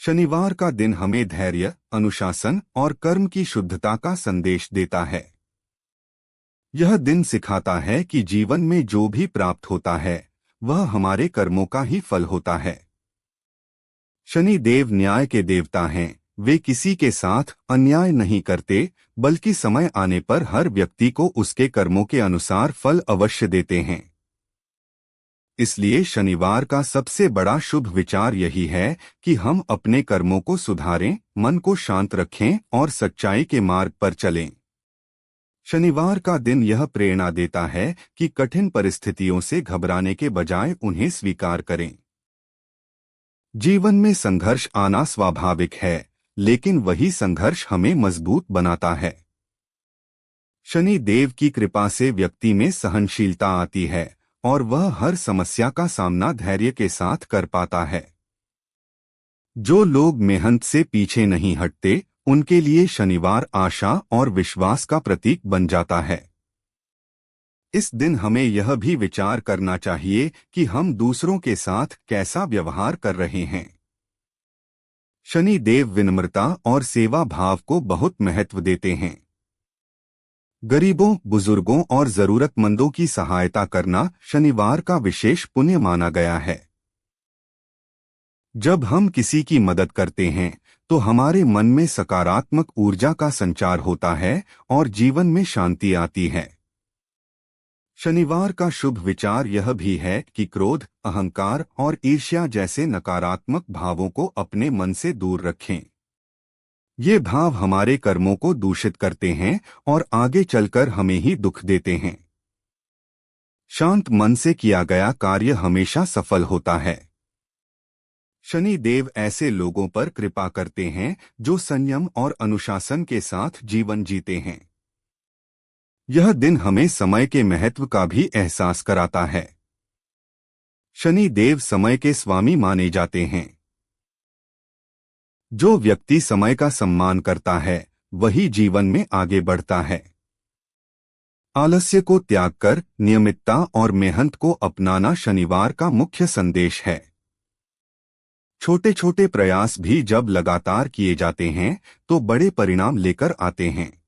शनिवार का दिन हमें धैर्य, अनुशासन और कर्म की शुद्धता का संदेश देता है। यह दिन सिखाता है कि जीवन में जो भी प्राप्त होता है वह हमारे कर्मों का ही फल होता है। शनि देव न्याय के देवता हैं। वे किसी के साथ अन्याय नहीं करते, बल्कि समय आने पर हर व्यक्ति को उसके कर्मों के अनुसार फल अवश्य देते हैं। इसलिए शनिवार का सबसे बड़ा शुभ विचार यही है कि हम अपने कर्मों को सुधारें, मन को शांत रखें और सच्चाई के मार्ग पर चलें। शनिवार का दिन यह प्रेरणा देता है कि कठिन परिस्थितियों से घबराने के बजाय उन्हें स्वीकार करें। जीवन में संघर्ष आना स्वाभाविक है, लेकिन वही संघर्ष हमें मजबूत बनाता है। शनि देव की कृपा से व्यक्ति में सहनशीलता आती है और वह हर समस्या का सामना धैर्य के साथ कर पाता है। जो लोग मेहनत से पीछे नहीं हटते, उनके लिए शनिवार आशा और विश्वास का प्रतीक बन जाता है। इस दिन हमें यह भी विचार करना चाहिए कि हम दूसरों के साथ कैसा व्यवहार कर रहे हैं। शनि देव विनम्रता और सेवा भाव को बहुत महत्व देते हैं। गरीबों, बुजुर्गों और जरूरतमंदों की सहायता करना शनिवार का विशेष पुण्य माना गया है। जब हम किसी की मदद करते हैं तो हमारे मन में सकारात्मक ऊर्जा का संचार होता है और जीवन में शांति आती है। शनिवार का शुभ विचार यह भी है कि क्रोध, अहंकार और ईर्ष्या जैसे नकारात्मक भावों को अपने मन से दूर रखें। ये भाव हमारे कर्मों को दूषित करते हैं और आगे चलकर हमें ही दुख देते हैं। शांत मन से किया गया कार्य हमेशा सफल होता है। शनि देव ऐसे लोगों पर कृपा करते हैं जो संयम और अनुशासन के साथ जीवन जीते हैं। यह दिन हमें समय के महत्व का भी एहसास कराता है। शनि देव समय के स्वामी माने जाते हैं। जो व्यक्ति समय का सम्मान करता है वही जीवन में आगे बढ़ता है। आलस्य को त्याग कर नियमितता और मेहनत को अपनाना शनिवार का मुख्य संदेश है। छोटे छोटे प्रयास भी जब लगातार किए जाते हैं तो बड़े परिणाम लेकर आते हैं।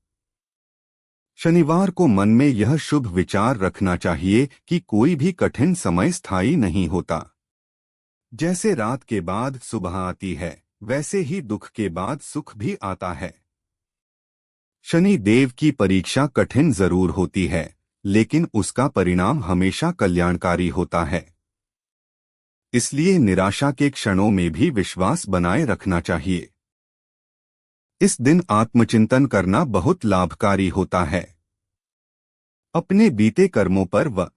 शनिवार को मन में यह शुभ विचार रखना चाहिए कि कोई भी कठिन समय स्थायी नहीं होता। जैसे रात के बाद सुबह आती है, वैसे ही दुख के बाद सुख भी आता है। शनि देव की परीक्षा कठिन जरूर होती है, लेकिन उसका परिणाम हमेशा कल्याणकारी होता है। इसलिए निराशा के क्षणों में भी विश्वास बनाए रखना चाहिए। इस दिन आत्मचिंतन करना बहुत लाभकारी होता है। अपने बीते कर्मों पर व